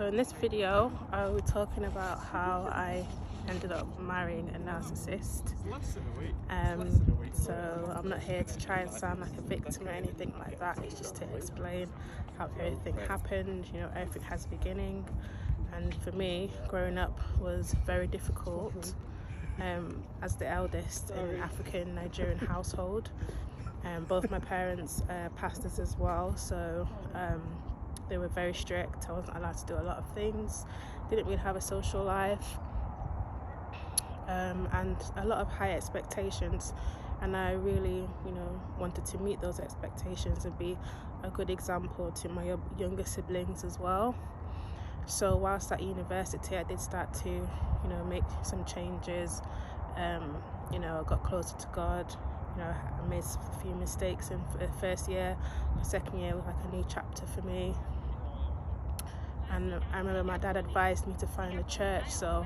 So in this video, I will be talking about how I ended up marrying a narcissist. So I'm not here to try and sound like a victim or anything like that. It's just to explain how everything happened. You know, everything has a beginning. And for me, growing up was very difficult as the eldest in an African Nigerian household. Both my parents are pastors as well, so they were very strict. I wasn't allowed to do a lot of things, didn't really have a social life, and a lot of high expectations, and I really, wanted to meet those expectations and be a good example to my younger siblings as well. So whilst at university, I did start to, make some changes. I got closer to God. I made a few mistakes in the first year. The second year was like a new chapter for me. And I remember my dad advised me to find a church, so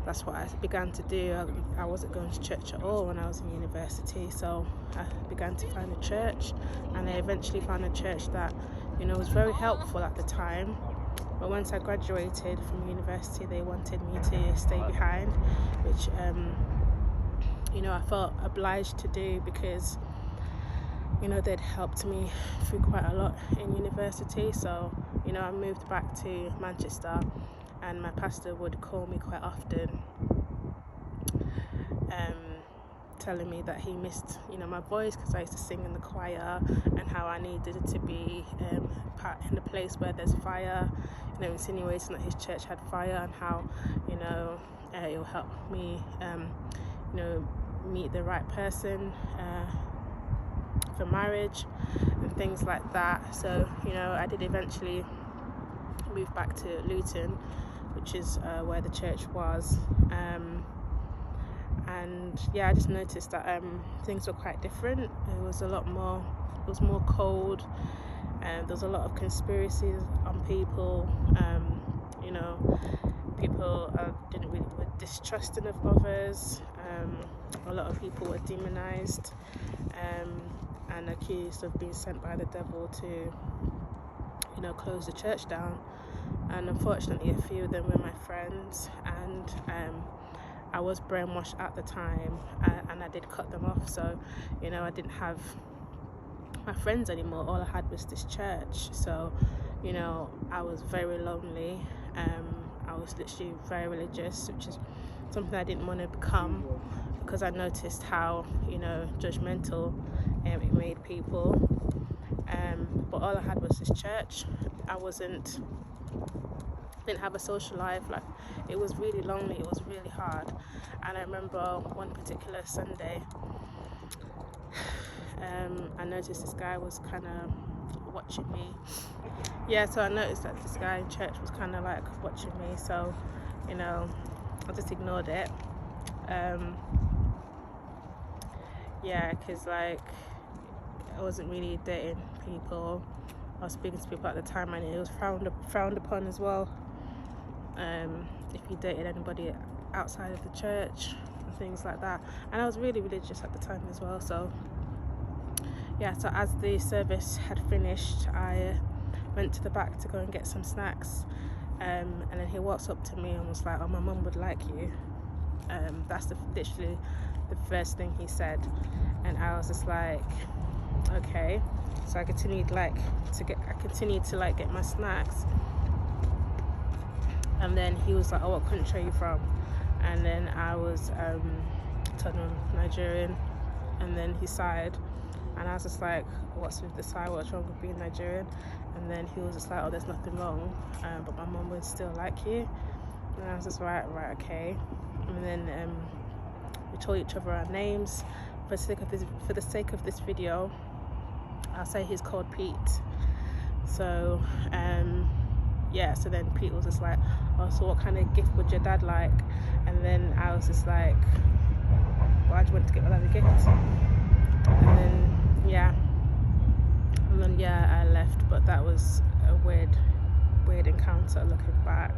that's what I began to do. I wasn't going to church at all when I was in university, so I began to find a church, and I eventually found a church that, was very helpful at the time. But once I graduated from university, they wanted me to stay behind, which I felt obliged to do because they'd helped me through quite a lot in university. So I moved back to Manchester, and my pastor would call me quite often, telling me that he missed my voice because I used to sing in the choir, and how I needed to be in a place where there's fire, insinuating that his church had fire, and how it'll help me meet the right person for marriage and things like that. So I did eventually move back to Luton, which is where the church was, and I just noticed that things were quite different. It was more cold, and there's a lot of conspiracies on people. People were distrusting of others. A lot of people were demonized and accused of being sent by the devil to close the church down. And unfortunately, a few of them were my friends, and I was brainwashed at the time, and I did cut them off. So I didn't have my friends anymore. All I had was this church. So I was very lonely. I was literally very religious, which is something I didn't want to become, because I noticed how judgmental it made people. But all I had was this church. I didn't have a social life. Like, it was really lonely, it was really hard. And I remember one particular Sunday, I noticed this guy was kind of watching me. So I noticed that this guy in church was kind of like watching me, so I just ignored it. Because like I wasn't really dating people. I was speaking to people at the time, and it was frowned upon as well if you dated anybody outside of the church and things like that. And I was really religious at the time as well. So so as the service had finished, I went to the back to go and get some snacks, and then he walks up to me and was like, "Oh, my mum would like you." That's literally the first thing he said, and I was just like, okay. So I continued to get my snacks, and then he was like, "Oh, what country are you from?" And then I was told him Nigerian, and then he sighed, and I was just like, "What's with the sigh? What's wrong with being Nigerian?" And then he was just like, "Oh, there's nothing wrong, but my mum would still like you." And I was just right, okay. And then we told each other our names. For the sake of this video, I'll say he's called Pete. So so then Pete was just like, "Oh, so what kind of gift would your dad like?" And then I was just like, "Why do you want to get my dad a gift?" And then I left. But that was a weird encounter looking back.